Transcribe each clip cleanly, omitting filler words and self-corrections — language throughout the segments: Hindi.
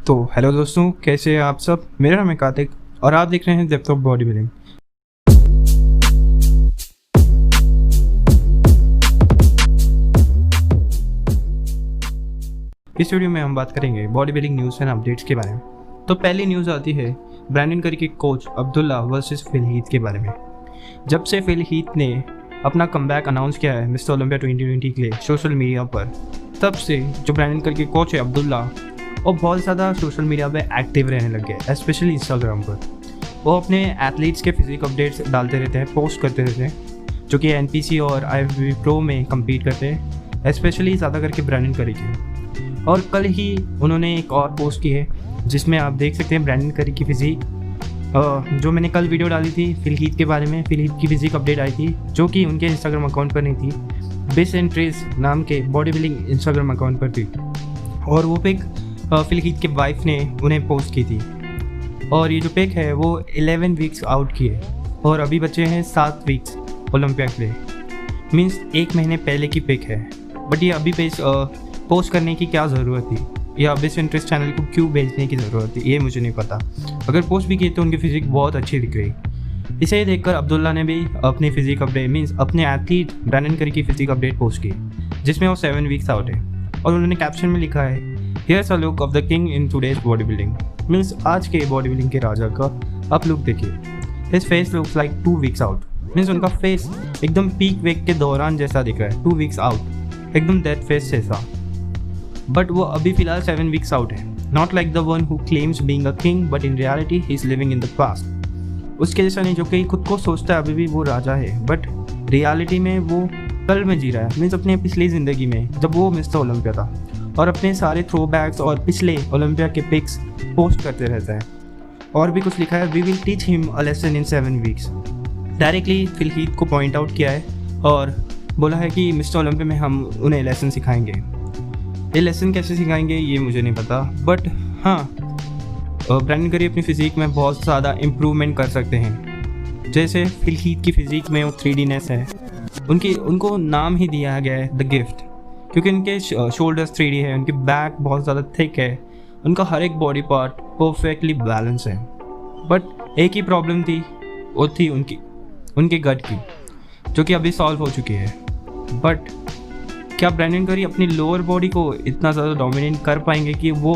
तो हेलो दोस्तों, कैसे हैं आप सब। मेरा नाम है कार्तिक और आप देख रहे हैं डेप्थ ऑफ बॉडी बिल्डिंग। इस वीडियो में हम बात करेंगे body building news and updates के बारे में। तो पहली न्यूज़ आती है ब्रैंडन करी के coach Abdullah versus Phil Heath के बारे में। जब से फिल हीथ ने अपना कमबैक अनाउंस किया है मिस्टर ओलंपिया 2020 के लिए सोशल मीडिया पर, तब से जो ब्रैंडन करी के कोच है अब्दुल्ला, वो बहुत ज़्यादा सोशल मीडिया पे एक्टिव रहने लग गए, स्पेशली इंस्टाग्राम पर। वो अपने एथलीट्स के फिजिक अपडेट्स डालते रहते हैं, पोस्ट करते रहते हैं, जो कि NPC और IFBB प्रो में कम्पीट करते हैं, स्पेशली ज़्यादा करके ब्रैंडन करी की। और कल ही उन्होंने एक और पोस्ट की है जिसमें आप देख सकते हैं ब्रैंडन करी की फिजिक, जो मैंने कल वीडियो डाली थी फिल हीथ के बारे में। फिल हीथ की फिजिक अपडेट आई थी जो कि उनके इंस्टाग्राम अकाउंट पर नहीं थी, बिस एंड ट्रेस नाम के बॉडी बिल्डिंग इंस्टाग्राम अकाउंट पर थी। और वो पिक फिल हीथ के वाइफ ने उन्हें पोस्ट की थी। और ये जो पिक है वो 11 वीक्स आउट की है और अभी बचे हैं 7 वीक्स ओलंपिया के लिए। मीन्स 1 महीने पहले की पिक है। बट ये अभी पोस्ट करने की क्या ज़रूरत थी या बेस्ट इंटरेस्ट चैनल को क्यों भेजने की ज़रूरत थी, ये मुझे नहीं पता। अगर पोस्ट भी की तो उनकी फिजिक बहुत अच्छी दिख रही। इसे देखकर अब्दुल्ला ने भी अपनी फिजिक अपडेट मीन्स अपने एथलीट ब्रैंडन करी की फिजिक अपडेट पोस्ट की, जिसमें वो 7 वीक्स आउट है। और उन्होंने कैप्शन में लिखा है, Here's a look of the king in today's bodybuilding। Means आज के बॉडी बिल्डिंग के राजा का आप लुक देखिए। His face looks like 2 weeks out। Means उनका फेस एकदम पीक वेक के दौरान जैसा दिख रहा है, 2 weeks out, एकदम डेड फेस जैसा। बट वो अभी फिलहाल 7 weeks out है। Not like the one who claims being a king, but in reality he is living in the past। उसके जैसा नहीं जो कि खुद को सोचता है अभी भी वो राजा है, बट रियलिटी में वो कल में जी रहा है। मीन्स अपनी पिछली ज़िंदगी में जब वो मिस्टर ओलंपिया था और अपने सारे थ्रो बैग्स और पिछले ओलंपिया के पिक्स पोस्ट करते रहता है। और भी कुछ लिखा है, we will teach him a lesson in 7 weeks. Directly Phil Heath को पॉइंट आउट किया है और बोला है कि मिस्टर ओलंपिया में हम उन्हें लेसन सिखाएंगे। ये लेसन कैसे सिखाएंगे ये मुझे नहीं पता, बट हाँ, ब्रैंडन करी अपनी फिजिक में बहुत ज़्यादा इम्प्रूवमेंट कर सकते हैं। जैसे फिल हीथ की फिजिक में वो 3Dनेस है, उनको नाम ही दिया गया है द गिफ्ट, क्योंकि उनके शोल्डर्स 3D है, उनकी बैक बहुत ज़्यादा थिक है, उनका हर एक बॉडी पार्ट परफेक्टली बैलेंस है। बट एक ही प्रॉब्लम थी, वो थी उनके गट की, जो कि अभी सॉल्व हो चुकी है। बट क्या ब्रैंडन करी अपनी लोअर बॉडी को इतना ज़्यादा डोमिनेट कर पाएंगे कि वो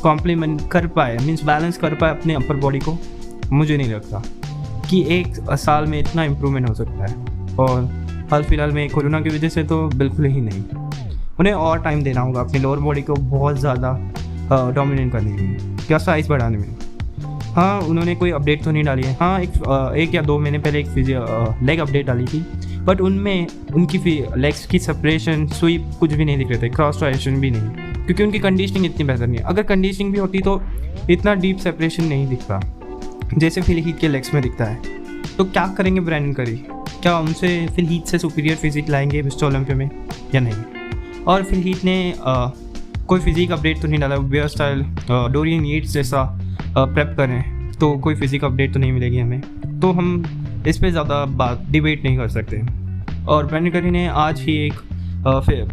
कॉम्प्लीमेंट कर पाए, मीन्स बैलेंस कर पाए अपने अपर बॉडी को? मुझे नहीं लगता कि 1 साल में इतना इम्प्रूवमेंट हो सकता है। और हाल फिलहाल में कोरोना की वजह से तो बिल्कुल ही नहीं। उन्हें और टाइम देना होगा अपनी लोअर बॉडी को बहुत ज़्यादा डोमिनेट करने में, क्या साइज़ बढ़ाने में। हाँ, उन्होंने कोई अपडेट तो नहीं डाली है। हाँ, एक या 2 महीने पहले एक लेग अपडेट डाली थी, बट उनमें उनकी लेग्स की सेपरेशन, स्वीप कुछ भी नहीं दिख रहे थे, क्रॉस ट्रायशन भी नहीं, क्योंकि उनकी कंडीशनिंग इतनी बेहतर नहीं है। अगर कंडीशनिंग भी होती तो इतना डीप सेपरेशन नहीं दिखता जैसे फिल हीथ के लेग्स में दिखता है। तो क्या करेंगे ब्रैंडन करी? क्या उनसे फिल हीथ से सुपीरियर फिजिक लाएंगे मिस्टर ओलंपिया में या नहीं? और फिल हीथ ने कोई फिजिक अपडेट तो नहीं डाला। वेयर स्टाइल डोरियन येट्स जैसा प्रेप करें तो कोई फिजिक अपडेट तो नहीं मिलेगी हमें, तो हम इस पे ज़्यादा डिबेट नहीं कर सकते। और ब्रैंडन करी ने आज ही एक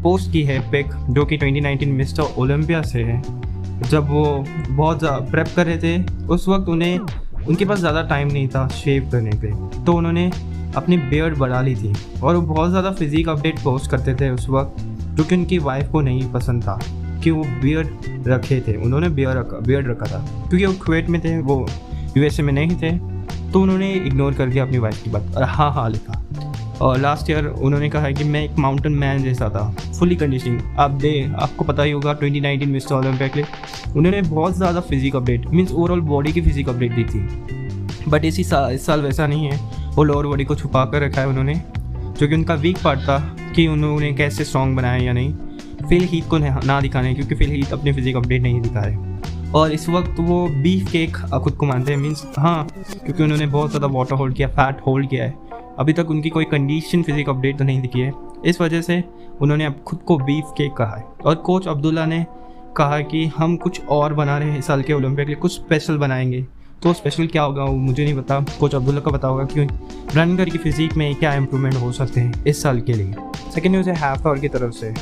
पोस्ट की है पिक, जो कि 2019 मिस्टर ओलंपिया से है, जब वो बहुत प्रेप कर रहे थे। उस वक्त उनके पास ज़्यादा टाइम नहीं था शेव करने के, तो उन्होंने अपनी बियर्ड बढ़ा ली थी और वो बहुत ज़्यादा फिजिक अपडेट पोस्ट करते थे उस वक्त, जो कि उनकी वाइफ को नहीं पसंद था कि वो बियर्ड रखे थे। उन्होंने बियर्ड रखा था क्योंकि वो कुवैत में थे, वो USA में नहीं थे, तो उन्होंने इग्नोर कर दिया अपनी वाइफ की बात और हाँ लिखा। और लास्ट ईयर उन्होंने कहा है कि मैं एक माउंटेन मैन जैसा था, फुली कंडीशनिंग। आपको पता ही होगा 2019 मिस्टर ओलंपिया के लिए उन्होंने बहुत ज़्यादा physique update means overall body की फिजिक अपडेट दी थी। बट इस साल वैसा नहीं है, वो लोअर बॉडी को छुपा कर रखा है उन्होंने, जो कि उनका वीक पार्ट था कि उन्होंने कैसे स्ट्रॉन्ग बनाया या नहीं, फिल हीथ को ना दिखाने, क्योंकि फिल हीथ अपनी फिजिक अपडेट नहीं दिखा रहे। और इस वक्त वो बीफ केक खुद को मानते हैं, मीन्स हाँ, क्योंकि उन्होंने बहुत ज़्यादा वाटर होल्ड किया, फैट होल्ड किया है। अभी तक उनकी कोई कंडीशन फिजिक अपडेट तो नहीं दिखी है, इस वजह से उन्होंने अब खुद को बीफ केक कहा है। और कोच अब्दुल्ला ने कहा कि हम कुछ और बना रहे हैं इस साल के ओलंपिया के लिए, कुछ स्पेशल बनाएंगे। तो स्पेशल क्या होगा वो मुझे नहीं पता, कोच अब्दुल्ला का पता होगा कि ब्रैंडन करी की फिजिक में क्या इंप्रूवमेंट हो सकते हैं इस साल के लिए। सेकेंड न्यूज़ है हैफ आवर की तरफ से।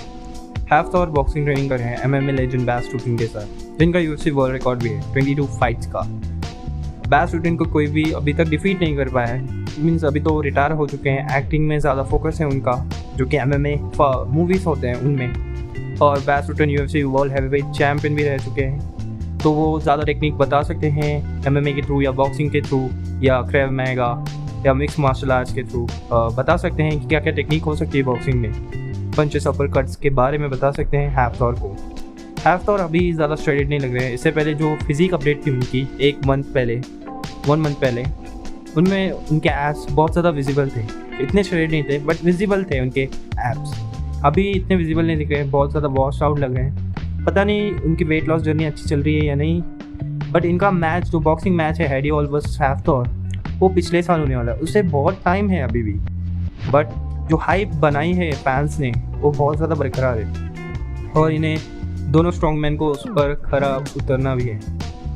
हैफ्थोर बॉक्सिंग ट्रेनिंग कर रहे हैं MMA लेजेंड बैस रूटन के साथ, जिनका UFC वर्ल्ड रिकॉर्ड भी है 22 फाइट्स का। बैस रूटन को कोई भी अभी तक डिफीट नहीं कर पाया है। मीन्स अभी तो रिटायर हो चुके हैं, एक्टिंग में ज़्यादा फोकस है उनका, जो कि MMA मूवीज़ होते हैं उनमें। और Bas Rutten UFC world heavyweight champion भी रह चुके हैं, तो वो ज़्यादा टेक्निक बता सकते हैं MMA के थ्रू या बॉक्सिंग के थ्रू या क्रेव मैगा या मिक्स मार्शल आर्ट्स के थ्रू बता सकते हैं कि क्या क्या टेक्निक हो सकती है बॉक्सिंग में। पंचेस अपर कट्स के बारे में बता सकते हैं हैफ्थोर को। हैफ्थोर अभी ज़्यादा स्ट्रेटेड नहीं लग रहे हैं। इससे पहले जो फिजिक अपडेट थी उनकी 1 मंथ पहले, उनमें उनके एब्स बहुत ज़्यादा विजिबल थे। इतने स्ट्रेटेड नहीं थे बट विजिबल थे उनके एब्स। अभी इतने विजिबल नहीं दिख रहे हैं, बहुत ज़्यादा वॉश आउट लग रहे हैं। पता नहीं उनकी वेट लॉस जर्नी अच्छी चल रही है या नहीं, बट इनका मैच जो बॉक्सिंग मैच है एडी हॉल वर्सेस हैफ्थोर, वो पिछले साल होने वाला है। उससे बहुत टाइम है अभी भी, बट जो हाइप बनाई है फैंस ने वो बहुत ज़्यादा बरकरार है और इन्हें दोनों स्ट्रॉन्ग मैन को उस पर खरा उतरना भी है।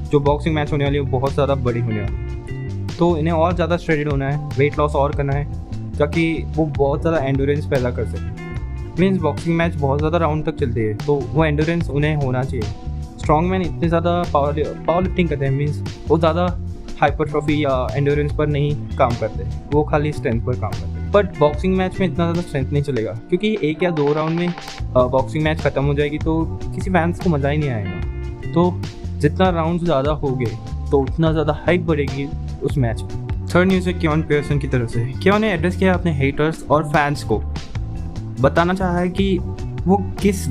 जो बॉक्सिंग मैच होने वाली है वो बहुत ज़्यादा बड़ी होने वाली है, तो इन्हें और ज़्यादा स्ट्रेटेड होना है, वेट लॉस और करना है ताकि वो बहुत ज़्यादा एंडोरेंस पैदा कर सकें। मीन्स बॉक्सिंग मैच बहुत ज़्यादा राउंड तक चलते हैं, तो वो एंडोरेंस उन्हें होना चाहिए। स्ट्रॉन्ग मैन इतने ज़्यादा पावर लिफ्टिंग करते हैं, मीन्स वो ज़्यादा हाइपरट्रॉफी या एंडोरेंस पर नहीं काम करते, वो खाली स्ट्रेंथ पर काम करते हैं। बट बॉक्सिंग मैच में इतना ज़्यादा स्ट्रेंथ नहीं चलेगा, क्योंकि 1 या 2 राउंड में बॉक्सिंग मैच ख़त्म हो जाएगी तो किसी फैंस को मज़ा ही नहीं आएगा। तो जितना राउंड ज़्यादा होंगे तो उतना ज़्यादा हाइप बढ़ेगी उस मैच में। थर्ड न्यूज़ है कियोन पियर्सन की तरफ से। कियोन ने एड्रेस किया अपने हेटर्स और फैंस को, बताना चाहा है कि वो किस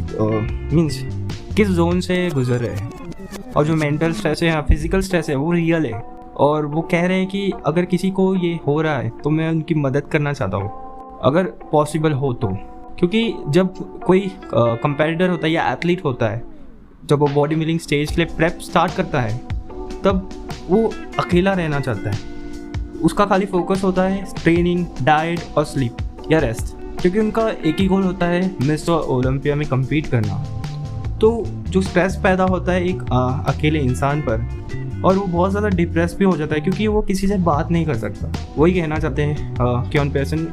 जोन से गुजर रहे हैं और जो मेंटल स्ट्रेस है या फिजिकल स्ट्रेस है वो रियल है। और वो कह रहे हैं कि अगर किसी को ये हो रहा है तो मैं उनकी मदद करना चाहता हूँ, अगर पॉसिबल हो तो। क्योंकि जब कोई कंपेटिटर होता है या एथलीट होता है, जब वो बॉडी बिल्डिंग स्टेज के लिए प्रेप स्टार्ट करता है, तब वो अकेला रहना चाहता है। उसका खाली फोकस होता है ट्रेनिंग, डाइट और स्लीप या रेस्ट, क्योंकि उनका एक ही गोल होता है मिस्टर ओलंपिया में कम्पीट करना। तो जो स्ट्रेस पैदा होता है एक अकेले इंसान पर, और वो बहुत ज़्यादा डिप्रेस भी हो जाता है क्योंकि वो किसी से बात नहीं कर सकता। वही कहना चाहते हैं कियोन पियर्सन।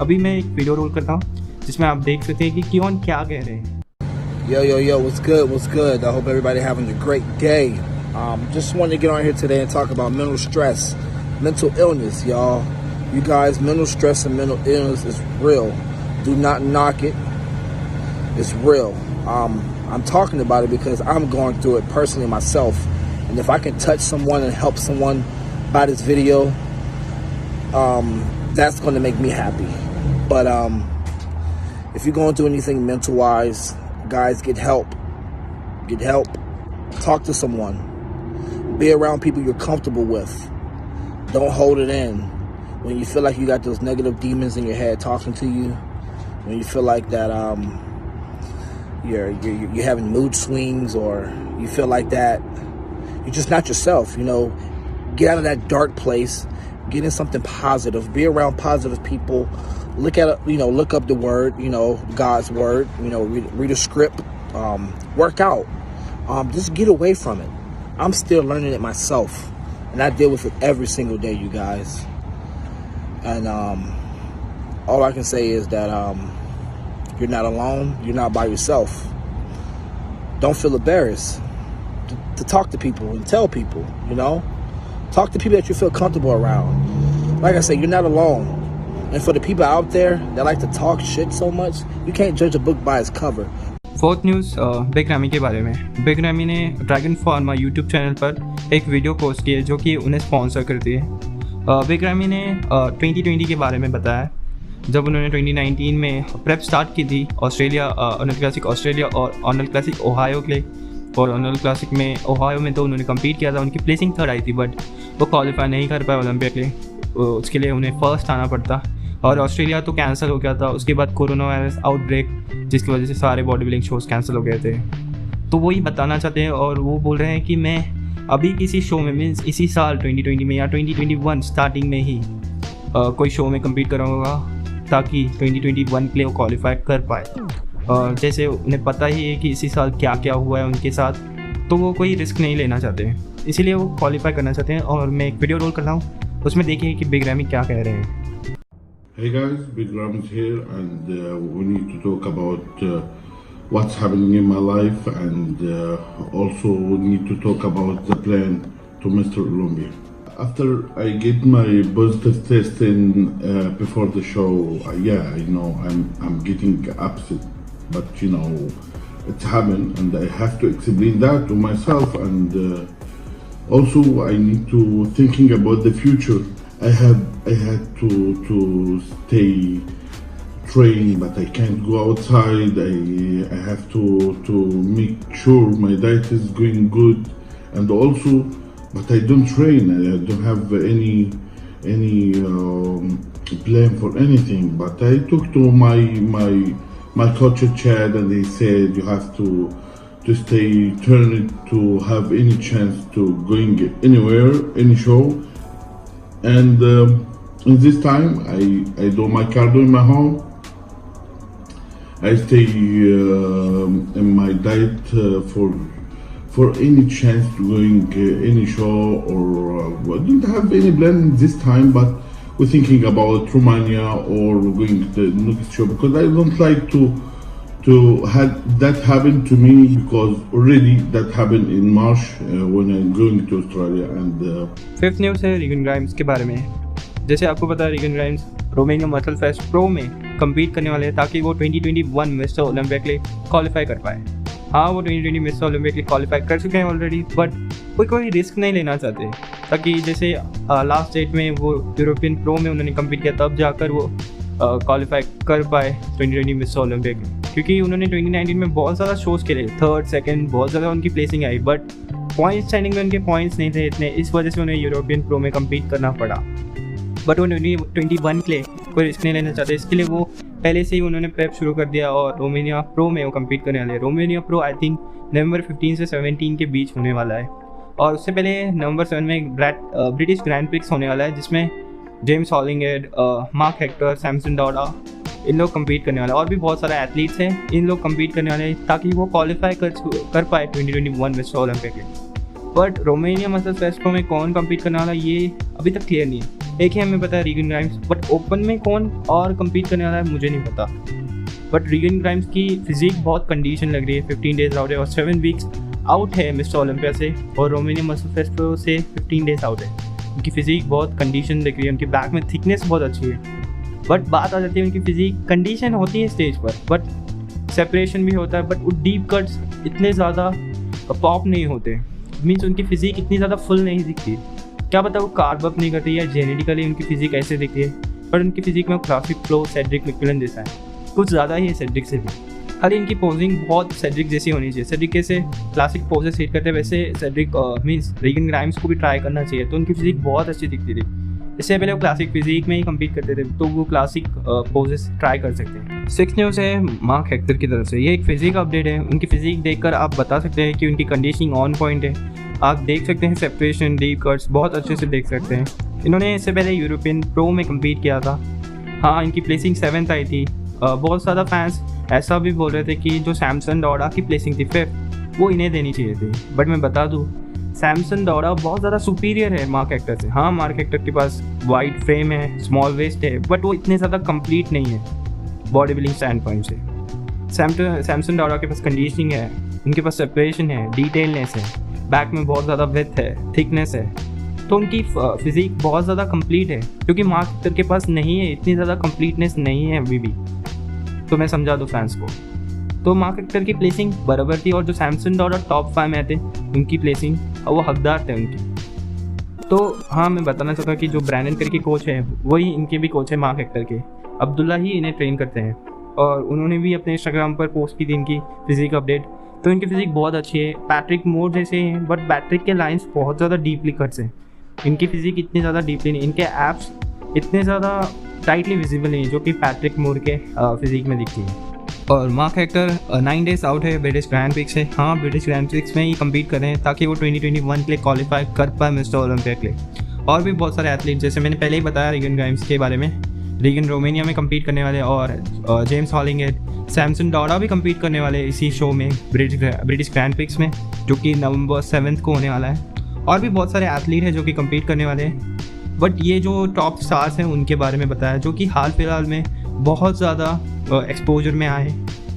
अभी मैं एक वीडियो रोल करता हूँ जिसमें आप देख सकते हैं कि कियोन क्या कह रहे हैं। Yo, what's good? I hope everybody having a great day. Just wanted to get on here today and talk about mental stress, mental illness, y'all. You guys, mental stress and mental illness is real. Do not knock it. It's real. I'm talking about it because I'm going through it personally myself. And if I can touch someone and help someone by this video, that's going to make me happy. But if you're going through anything mental-wise, guys, get help. Get help. Talk to someone. Be around people you're comfortable with. Don't hold it in. When you feel like you got those negative demons in your head talking to you, when you feel like that you're having mood swings, or you feel like that you're just not yourself, get out of that dark place, get in something positive, be around positive people. Look at look up the word, God's word, read a script, work out, just get away from it. I'm still learning it myself, and I deal with it every single day, you guys. And all I can say is that you're not alone, you're not by yourself. Don't feel embarrassed to talk to people and tell people, talk to people that you feel comfortable around. Like I say, you're not alone. And for the people out there that like to talk shit so much, you can't judge a book by its cover. Fourth news big ramie के बारे में। बिग रैमी ने ड्रैगन फार्मा यूट्यूब चैनल पर एक वीडियो पोस्ट की है जो कि उन्हें स्पॉन्सर करती है। बिग रैमी ने 2020 के बारे में बताया, जब उन्होंने 2019 में प्रेप स्टार्ट की थी ऑस्ट्रेलिया, ऑनल क्लासिक ऑस्ट्रेलिया और ऑनल क्लासिक ओहायो के लिए। और ऑनल क्लासिक में ओहायो में तो उन्होंने कम्पीट किया था, उनकी प्लेसिंग 3rd आई थी, बट वो क्वालिफाई नहीं कर पाए ओलंपिया के लिए। उसके लिए उन्हें फर्स्ट आना पड़ता, और ऑस्ट्रेलिया तो कैंसिल हो गया था। उसके बाद कोरोना वायरस आउटब्रेक, जिसकी वजह से सारे बॉडी बिल्डिंग शोज़ कैंसिल हो गए थे। तो वही बताना चाहते हैं, और वो बोल रहे हैं कि मैं अभी किसी शो में, मीन्स इसी साल 2020 में या 2021 स्टार्टिंग में ही कोई शो में कम्पीट करूँगा ताकि 2021 के लिए वो क्वालिफाई कर पाए। और जैसे उन्हें पता ही है कि इसी साल क्या क्या हुआ है उनके साथ, तो वो कोई रिस्क नहीं लेना चाहते हैं, इसीलिए वो क्वालिफाई करना चाहते हैं। और मैं एक वीडियो रोल कर रहा हूँ, उसमें देखिए कि बिग रैमी क्या कह रहे हैं। Hey guys, Big Ram is here, and we need to talk about what's happening in my life, and also need to talk about the plan to Mr. Olympia. After I get my positive test in before the show, yeah, I'm getting upset, but it's happened, and I have to explain that to myself, and also I need to thinking about the future. I had to stay train, but I can't go outside. I have to make sure my diet is going good, and also, but I don't train. I don't have any plan for anything. But I talked to my coach at Chad, and they said you have to stay turned to have any chance to going anywhere, any show. And in this time, I do my cardio in my home. I stay in my diet for any chance to going any show, or I didn't have any plan this time, but we're thinking about Romania or going to the next show, because I don't like to have that happen to me, because already that happened in March when I'm going to Australia. And fifth news है रीगन ग्राइम्स के बारे में। जैसे आपको पता है, Regan Grimes Romania Muscle Fest Pro में कम्पीट करने वाले हैं ताकि वो 2021 मिस्टर ओलंपिया के लिए क्वालिफाई कर पाए। हाँ, वो 2020 मिस्टर ओलंपिया के लिए क्वालिफाई कर चुके हैं ऑलरेडी, बट कोई रिस्क नहीं लेना चाहते, ताकि जैसे लास्ट डेट में वो यूरोपियन प्रो में उन्होंने कम्पीट किया, तब जाकर वो क्वालिफाई कर पाए 2020 मिस्टर ओलंपिया के, क्योंकि उन्होंने 2019 में बहुत ज़्यादा शोज़ खेले, थर्ड सेकंड बहुत ज़्यादा उनकी placing I, but point standing में उनके पॉइंट्स नहीं थे इतने, इस वजह से उन्हें यूरोपियन प्रो में कम्पीट करना पड़ा। बट वो 2021 के लिए कोई रिस्क नहीं लेना चाहते, इसके लिए वो पहले से ही उन्होंने प्रेप शुरू कर दिया और रोमानिया प्रो में वो कम्पीट करने वाले हैं। Romania pro I think November 15 से 17 के बीच होने वाला है, और उससे पहले नवंबर 7 में एक ब्रिटिश ग्रैंड प्रिक्स होने वाला है, जिसमें जेम्स हॉलिंगहेड, मार्क हेक्टर, सैमसन डॉडा, इन लोग कम्पीट करने वाले हैं, और भी बहुत सारे एथलीट्स हैं, इन लोग कम्पीट करने वाले हैं ताकि वो क्वालिफाई कर पाए 2021 मिस्टर ओलंपिया के लिए। But Romania Muscle Fest Pro में कौन कम्पीट करने वाला है ये अभी तक क्लियर नहीं है। एक ही हमें पता है रीगन ग्राइम्स, बट ओपन में कौन और कम्पीट करने वाला है मुझे नहीं पता। बट रीगन ग्राइम्स की फिजिक बहुत कंडीशन लग रही है, 15 डेज आउट है और 7 वीक्स आउट है मिस्टर ओलंपिया से, और रोमानिया मसल फेस्ट प्रो से 15 डेज आउट है। उनकी फिजिक बहुत कंडीशन दिख रही है, उनकी बैक में थिकनेस बहुत अच्छी है, बट बात आ जाती है उनकी फिजिक कंडीशन होती है स्टेज पर, बट सेपरेशन भी होता है, बट वो डीप कट्स इतने ज़्यादा पॉप नहीं होते, मीन्स उनकी फिजिक इतनी ज़्यादा फुल नहीं दिखती। क्या पता वो कार्ब अप नहीं करती या जेनेटिकली उनकी फिजिक ऐसे दिखती है, पर उनकी फिजिक में क्लासिक फ्लो सेड्रिक मैकमिलन जैसा है, कुछ ज़्यादा ही है सेड्रिक से भी। खाली इनकी पोजिंग बहुत सेड्रिक जैसी होनी चाहिए, सेड्रिक कैसे क्लासिक पोजेस हिट करते हैं वैसे सेड्रिक मीन्स रीगन ग्राइम्स को भी ट्राई करना चाहिए, तो उनकी फिजिक बहुत अच्छी दिखती थी। इससे पहले वो क्लासिक फिजिक में ही कम्पीट करते थे, तो वो क्लासिक पोजेस ट्राई कर सकते हैं। 6 न्यूज़ है मार्क हेक्टर की तरफ से, ये एक फिजिक अपडेट है। उनकी फिजिक देखकर आप बता सकते हैं कि उनकी कंडीशनिंग ऑन पॉइंट है। आप देख सकते हैं सेपरेशन, डीप कट्स बहुत अच्छे से देख सकते हैं। इन्होंने इससे पहले यूरोपियन प्रो में कम्पीट किया था। हाँ, इनकी प्लेसिंग 7th आई थी। बहुत ज़्यादा फैंस ऐसा भी बोल रहे थे कि जो सैमसन डॉडा की प्लेसिंग थी 5th, वो इन्हें देनी चाहिए थी, बट मैं बता दूँ सैमसन डॉडा बहुत ज़्यादा सुपीरियर है मार्क हेक्टर से। हाँ, मार्क हेक्टर के पास वाइड फ्रेम है, स्मॉल वेस्ट है, बट वो इतने ज़्यादा कंप्लीट नहीं है बॉडी बिल्डिंग स्टैंड पॉइंट से। सैमसन डॉडा के पास कंडीशनिंग है, उनके पास सेपरेशन है, डिटेलनेस है, बैक में बहुत ज़्यादा विड्थ है, थिकनेस है, तो उनकी फिजिक बहुत ज़्यादा कंप्लीट है, क्योंकि मार्क हेक्टर के पास नहीं है, इतनी ज़्यादा कंप्लीटनेस नहीं है अभी भी। तो मैं समझा दूँ फैंस को, तो मार्क हेक्टर की प्लेसिंग बराबर थी, और जो सैमसन डॉडा टॉप 5 में थे उनकी प्लेसिंग वो हकदार थे उनकी। तो हाँ, मैं बताना चाहता हूँ कि जो ब्रैंडन करके कोच है वही इनके भी कोच है मार्क हेक्टर के, अब्दुल्ला ही इन्हें ट्रेन करते हैं, और उन्होंने भी अपने इंस्टाग्राम पर पोस्ट की थी इनकी फिजिक अपडेट। तो इनकी फिजिक बहुत अच्छी है, पैट्रिक मोर जैसे हैं, बट पैट्रिक के लाइंस बहुत ज़्यादा डीपली कट्स हैं। इनकी फिजिक इतनी ज़्यादा डीपली नहीं, इनके एप्स इतने ज़्यादा टाइटली विजिबल नहीं, जो कि पैट्रिक मोर के फिजिक में दिखती है। और मार्क हेक्टर 9 डेज आउट है ब्रिटिश ग्रैंड प्रिक्स से। हाँ, ब्रिटिश ग्रैंड प्रिक्स में ही कम्पीट कर रहे हैं ताकि वो 2021 के लिए क्वालिफाई कर पाए मिस्टर ओलंपिया के लिए। और भी बहुत सारे एथलीट, जैसे मैंने पहले ही बताया रीगन ग्राइम्स के बारे में, रीगन रोमानिया में कम्पीट करने वाले, और जेम्स हॉलिंगहेड, सैमसन डॉडा भी कम्पीट करने वाले इसी शो में ब्रिटिश ग्रैंड प्रिक्स में, जो कि नवंबर 7 को होने वाला है। और भी बहुत सारे एथलीट हैं जो कि कम्पीट करने वाले हैं, बट ये जो टॉप स्टार्स हैं उनके बारे में बताया, जो कि हाल फिलहाल में बहुत ज़्यादा एक्सपोजर में आए,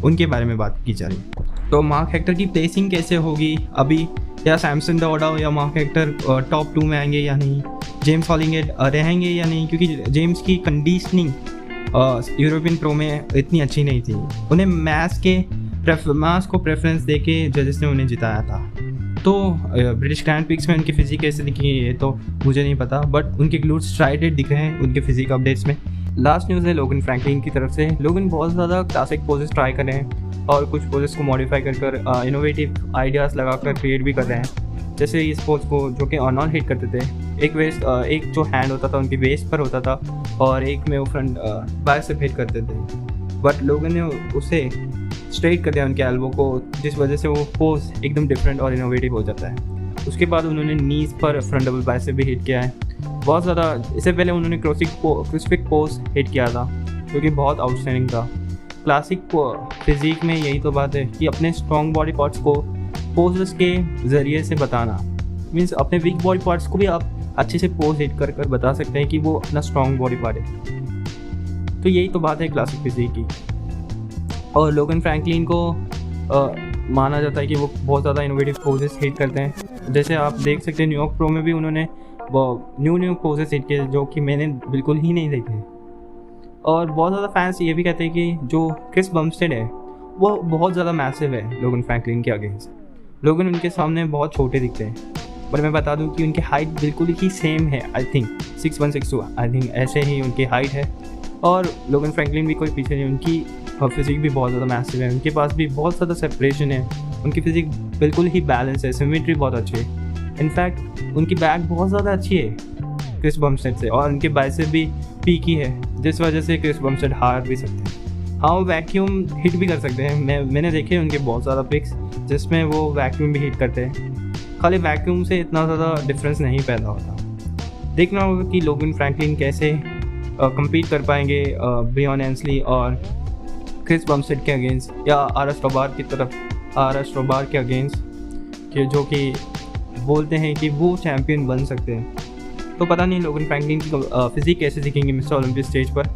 उनके बारे में बात की जा रही है। तो मार्क हेक्टर की प्लेसिंग कैसे होगी अभी, या सैमसन डोडा या मार्क हेक्टर टॉप 2 में आएंगे या नहीं, जेम्स हॉलिंगहेड रहेंगे या नहीं, क्योंकि जेम्स की कंडीशनिंग यूरोपियन प्रो में इतनी अच्छी नहीं थी। उन्हें मैथ्स को प्रेफरेंस देके जजेस ने उन्हें जिताया था। तो ब्रिटिश ग्रैंड प्रिक्स में उनकी फिजिक कैसे दिखी ये तो मुझे नहीं पता, बट उनके ग्लूट्स स्ट्राइडेड दिख रहे हैं उनके फिजिक अपडेट्स में। लास्ट न्यूज़ है लोगन फ्रैंकलिन की तरफ से। लोगन बहुत ज़्यादा क्लासिक पोजेस ट्राई कर रहे हैं और कुछ पोजेस को मॉडिफाई कर इनोवेटिव आइडियाज़ लगाकर क्रिएट भी कर रहे हैं। जैसे इस पोज को जो कि ऑन हिट करते थे, एक जो हैंड होता था उनकी वेस्ट पर होता था और एक में वो फ्रंट बाइसेप हिट करते थे, बट लोगों ने उसे स्ट्रेट कर दिया उनके एल्बो को, जिस वजह से वो पोज एकदम डिफरेंट और इनोवेटिव हो जाता है। उसके बाद उन्होंने नीज पर फ्रंट डबल बाइसेप भी हिट किया है बहुत ज़्यादा। इससे पहले उन्होंने क्रूसिफिक पोज हिट किया था जो कि बहुत आउटस्टैंडिंग था। क्लासिक फिजिक में यही तो बात है कि अपने स्ट्रॉन्ग बॉडी पार्ट्स को पोजेस के ज़रिए से बताना, मीन्स अपने वीक बॉडी पार्ट्स को भी आप अच्छे से पोज हिट कर बता सकते हैं कि वो अपना स्ट्रॉन्ग बॉडी पार्ट है। तो यही तो बात है क्लासिक फिजिक की। और लोगन फ्रैंकलिन को माना जाता है कि वो बहुत ज़्यादा इनोवेटिव पोजेस हिट करते हैं। जैसे आप देख सकते हैं न्यूयॉर्क प्रो में भी उन्होंने न्यू पोजेस हिट किए जो कि मैंने बिल्कुल ही नहीं देखे। और बहुत ज़्यादा फैंस ये भी कहते हैं कि जो क्रिस बम्स्टेड है वो बहुत ज़्यादा मैसिव है लोगन फ्रैंकलिन के अगेंस्ट। लोगन उनके सामने बहुत छोटे दिखते हैं, पर मैं बता दूं कि उनकी हाइट बिल्कुल ही सेम है। आई थिंक 6'1", 6'2", आई थिंक ऐसे ही उनकी हाइट है। और लोगन फ्रैंकलिन भी कोई पीछे नहीं, उनकी फिजिक भी बहुत ज़्यादा मैसिव है, उनके पास भी बहुत ज़्यादा सेपरेशन है, उनकी फिजिक बिल्कुल ही बैलेंस है, सिमेट्री बहुत अच्छी है। इनफैक्ट उनकी बैक बहुत ज़्यादा अच्छी है क्रिस बम्स्टेड से, और उनके बाइसेप भी पीकी है, जिस वजह से क्रिस बम्स्टेड हार भी सकते हैं। हाँ, वो वैक्यूम हिट भी कर सकते हैं। मैंने देखे उनके बहुत ज़्यादा पिक्स जिसमें वो वैक्यूम भी हिट करते हैं। खाली वैक्यूम से इतना ज़्यादा डिफरेंस नहीं पैदा होता। देखना होगा कि लोगन फ्रैंकलिन कैसे compete कर पाएंगे ब्रियन एंसली और क्रिस बम्स्टेड के अगेंस्ट, या आर एस रोबार के अगेंस्ट, जो कि बोलते हैं कि वो चैम्पियन बन सकते हैं। तो पता नहीं लोगन फ्रैंकलिन की फिजिक कैसे दिखेंगे मिस्टर ओलंपिक स्टेज पर।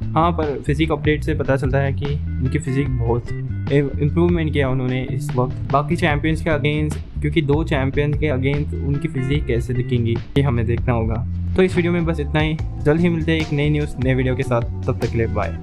हाँ, पर फिजिक अपडेट से पता चलता है कि उनकी फिजिक बहुत इम्प्रूवमेंट किया उन्होंने इस वक्त बाकी चैम्पियंस के अगेंस्ट, क्योंकि 2 चैम्पियंस के अगेंस्ट उनकी फिजिक कैसे दिखेंगी ये हमें देखना होगा। तो इस वीडियो में बस इतना ही। जल्द ही मिलते हैं एक नई न्यूज़ नए वीडियो के साथ, तब तक के लिए बाय।